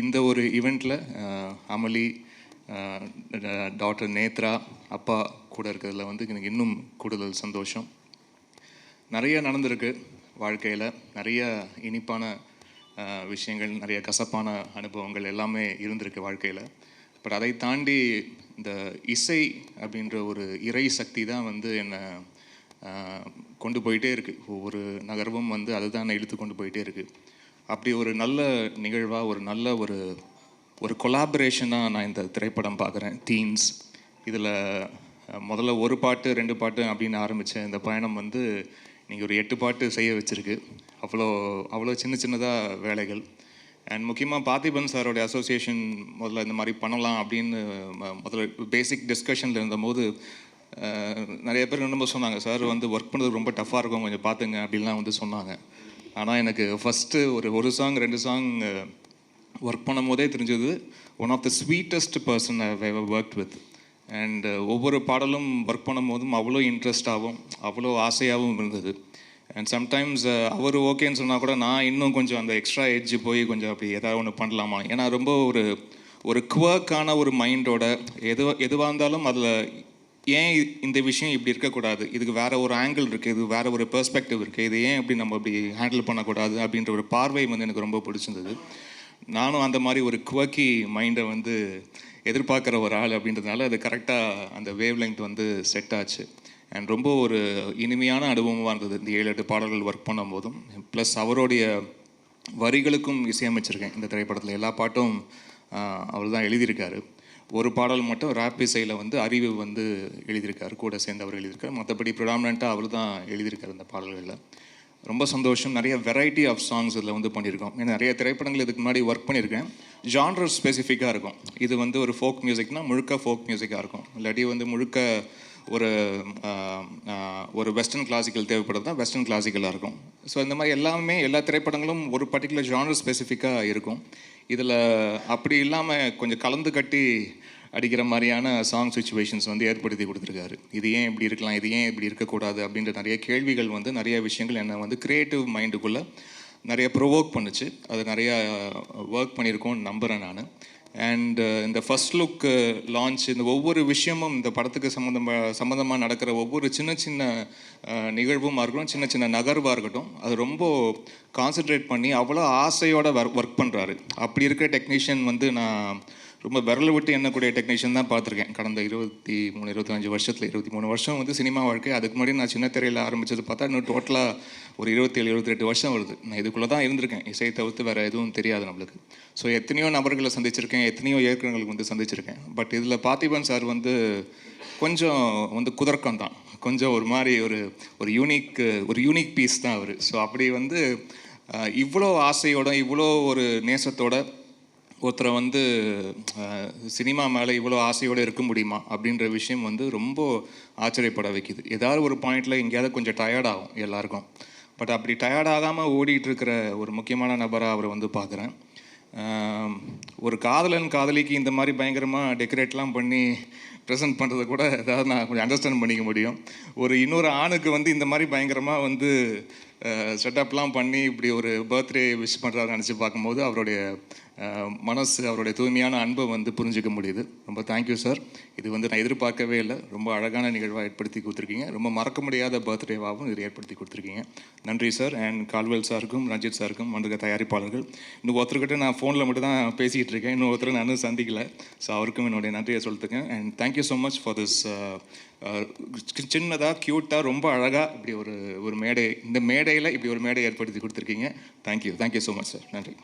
இந்த ஒரு ஈவெண்ட்டில் அமளி, டாக்டர் நேத்ரா, அப்பா கூட இருக்கிறதுல வந்து எனக்கு இன்னும் கூடுதல் சந்தோஷம். நிறைய நடந்திருக்கு வாழ்க்கையில், நிறைய இனிப்பான விஷயங்கள், நிறைய கசப்பான அனுபவங்கள் எல்லாமே இருந்திருக்கு வாழ்க்கையில். பட் அதை தாண்டி இந்த இசை அப்படின்ற ஒரு இறை சக்தி தான் வந்து என்னை கொண்டு போயிட்டே இருக்குது. ஒவ்வொரு நகர்வும் வந்து அதுதான் என்னை இழுத்து கொண்டு போயிட்டே இருக்குது. அப்படி ஒரு நல்ல நிகழ்வாக, ஒரு நல்ல ஒரு கொலாபரேஷனாக நான் இந்த திரைப்படம் பார்க்குறேன். டீன்ஸ் இதில் முதல்ல ஒரு பாட்டு 2 பாட்டு அப்படின்னு ஆரம்பித்த இந்த பயணம் வந்து நீங்கள் ஒரு 8 பாட்டு செய்ய வச்சுருக்கு. அவ்வளோ சின்னதாக வேலைகள். அண்ட் முக்கியமாக பார்த்திபன் சாரோடைய அசோசியேஷன் முதல்ல இந்த மாதிரி பண்ணலாம் அப்படின்னு முதல்ல பேசிக் டிஸ்கஷனில் இருந்தபோது நிறைய பேர் ரொம்ப சொன்னாங்க, சார் வந்து ஒர்க் பண்ணுறது ரொம்ப டஃப்பாக இருக்கும், கொஞ்சம் பார்த்துங்க அப்படின்லாம் வந்து சொன்னாங்க. ஆனால் எனக்கு ஃபஸ்ட்டு ஒரு சாங் 2 சாங் ஒர்க் பண்ணும் போதே தெரிஞ்சது, one of the sweetest person I ever worked with. And ஒவ்வொரு பாடலும் ஒர்க் பண்ணும் போதும் அவ்வளோ இன்ட்ரெஸ்டாகவும் அவ்வளோ ஆசையாகவும் இருந்தது. அண்ட் சம்டைம்ஸ் அவர் ஓகேன்னு சொன்னால் கூட நான் இன்னும் கொஞ்சம் அந்த எக்ஸ்ட்ரா எட்ஜு போய் கொஞ்சம் அப்படி ஏதாவது ஒன்று பண்ணலாமா, ஏன்னா ரொம்ப ஒரு குவர்க்கான ஒரு மைண்டோட எதுவாக இருந்தாலும் அதில் ஏன் இந்த விஷயம் இப்படி இருக்கக்கூடாது, இதுக்கு வேறு ஒரு ஆங்கிள் இருக்குது, இது வேறு ஒரு பெர்ஸ்பெக்டிவ் இருக்குது, இது ஏன் இப்படி நம்ம இப்படி ஹேண்டில் பண்ணக்கூடாது அப்படின்ற ஒரு பார்வை வந்து எனக்கு ரொம்ப பிடிச்சிருந்தது. நானும் அந்த மாதிரி ஒரு குவர்க்கி மைண்டை வந்து எதிர்பார்க்குற ஒரு ஆள் அப்படின்றதுனால அது கரெக்டாக அந்த வேவ் லெங்த் வந்து செட் ஆச்சு. அண்ட் ரொம்ப ஒரு இனிமையான அனுபவமாக இருந்தது இந்த 7-8 பாடல்கள் ஒர்க் பண்ணும் போதும். ப்ளஸ் அவருடைய வரிகளுக்கும் இசையமைச்சிருக்கேன் இந்த திரைப்படத்தில். எல்லா பாட்டும் அவர் தான் எழுதியிருக்காரு. ஒரு பாடல் மட்டும் ராப் இசையில் வந்து அறிவு வந்து எழுதியிருக்காரு, கூட சேர்ந்து அவர் எழுதியிருக்காரு. மற்றபடி ப்ரிடாமினண்ட்டாக அவர் தான் எழுதியிருக்காரு இந்த பாடல்களில். ரொம்ப சந்தோஷம். நிறைய வெரைட்டி ஆஃப் சாங்ஸ் இதில் வந்து பண்ணியிருக்கோம். ஏன்னா நிறைய திரைப்படங்கள் இதுக்கு முன்னாடி ஒர்க் பண்ணியிருக்கேன். ஜான்ரர் ஸ்பெசிஃபிக்காக இருக்கும். இது வந்து ஒரு ஃபோக் மியூசிக்னால் முழுக்க ஃபோக் மியூசிக்காக இருக்கும், இல்லாட்டி வந்து முழுக்க ஒரு வெஸ்டர்ன் கிளாசிக்கல் தேவைப்படுறது தான் வெஸ்டர்ன் கிளாசிக்கலாக இருக்கும். ஸோ இந்த மாதிரி எல்லா திரைப்படங்களும் ஒரு பர்டிகுலர் ஜானர் ஸ்பெசிஃபிக்காக இருக்கும். இதில் அப்படி இல்லாமல் கொஞ்சம் கலந்து கட்டி அடிக்கிற மாதிரியான சாங் சுச்சுவேஷன்ஸ் வந்து ஏற்படுத்தி கொடுத்துருக்காரு. இது ஏன் இப்படி இருக்கலாம், இது ஏன் இப்படி இருக்கக்கூடாது அப்படின்ற நிறைய கேள்விகள் வந்து நிறைய விஷயங்கள் என்னை வந்து க்ரியேட்டிவ் மைண்டுக்குள்ளே நிறைய ப்ரொவோக் பண்ணுச்சு. அது நிறையா ஒர்க் பண்ணியிருக்கோன்னு நம்புகிறேன் நான். அண்ட் இந்த ஃபஸ்ட் லுக் லான்ச், இந்த ஒவ்வொரு விஷயமும் இந்த படத்துக்கு சம்மந்தமாக நடக்கிற ஒவ்வொரு சின்ன நிகழ்வுமாக இருக்கட்டும், சின்ன நகர்வாக இருக்கட்டும், அது ரொம்ப கான்சென்ட்ரேட் பண்ணி அவ்வளோ ஆசையோடு ஒர்க் பண்ணுறாரு. அப்படி இருக்கிற டெக்னீஷியன் வந்து நான் ரொம்ப விரல் விட்டு எண்ணக்கூடிய டெக்னீஷியன் தான் பார்த்துருக்கேன் கடந்த 23-25 வருஷத்தில். 23 வருஷம் வந்து சினிமா வாழ்க்கை. அதுக்கு முன்னாடி நான் சின்ன திரையில் ஆரம்பித்தது பார்த்தா இன்னும் டோட்டலாக ஒரு 27-28 வருஷம் வருது. நான் இதுக்குள்ளே தான் இருந்திருக்கேன், இசையை தவிர்த்து வேறு எதுவும் தெரியாது நம்மளுக்கு. ஸோ எத்தனையோ நபர்களை சந்திச்சிருக்கேன், எத்தனையோ இயக்குநர்களுக்கு வந்து சந்திச்சிருக்கேன். பட் இதில் பார்த்திபன் சார் வந்து கொஞ்சம் வந்து குதர்க்கம் தான், கொஞ்சம் ஒரு மாதிரி ஒரு யூனிக் பீஸ் தான் அவர். ஸோ அப்படி வந்து இவ்வளோ ஆசையோட இவ்வளோ ஒரு நேசத்தோட ஒருத்தரை வந்து சினிமா மேலே இவ்வளோ ஆசையோடு இருக்க முடியுமா அப்படின்ற விஷயம் வந்து ரொம்ப ஆச்சரியப்பட வைக்குது. ஏதாவது ஒரு பாயிண்டில் எங்கேயாவது கொஞ்சம் டயர்டாகும் எல்லாருக்கும். பட் அப்படி டயர்டாகாமல் ஓடிட்டுருக்கிற ஒரு முக்கியமான நபராக அவரை வந்து பார்க்குறேன். ஒரு காதலிக்கு இந்த மாதிரி பயங்கரமாக டெக்கரேட்லாம் பண்ணி ப்ரெசென்ட் பண்ணுறதை கூட ஏதாவது நான் கொஞ்சம் அண்டர்ஸ்டாண்ட் பண்ணிக்க முடியும். இன்னொரு ஆணுக்கு வந்து இந்த மாதிரி பயங்கரமாக வந்து செட்டப்லாம் பண்ணி இப்படி ஒரு பர்த்டே விஷ் பண்ணுறாரு நினச்சி பார்க்கும்போது அவருடைய மனசு, அவருடைய தூய்மையான அன்பை வந்து புரிஞ்சிக்க முடியுது. ரொம்ப தேங்க்யூ சார். இது வந்து நான் எதிர்பார்க்கவே இல்லை. ரொம்ப அழகான நிகழ்வாக ஏற்படுத்தி கொடுத்துருக்கீங்க. ரொம்ப மறக்க முடியாத பர்த்டேவாகவும் இது ஏற்படுத்தி கொடுத்துருக்கீங்க. நன்றி சார். அண்ட் கால்வெல் சாருக்கும் ரஞ்சித் சாருக்கும் வந்திருக்க தயாரிப்பாளர்கள். இன்னும் ஒருத்தர்கிட்ட நான் ஃபோனில் மட்டும் தான் பேசிகிட்டு இருக்கேன், இன்னும் ஒருத்தர் நான் சந்திக்கலை. ஸோ அவருக்கும் என்னுடைய நன்றியை சொல்லிட்டுருக்கேன். And thank you so much for this சின்னதாக க்யூட்டாக ரொம்ப அழகாக இப்படி ஒரு மேடை, இந்த மேடையில் இப்படி ஒரு மேடை ஏற்படுத்தி கொடுத்துருக்கீங்க. Thank you so much sir. நன்றி.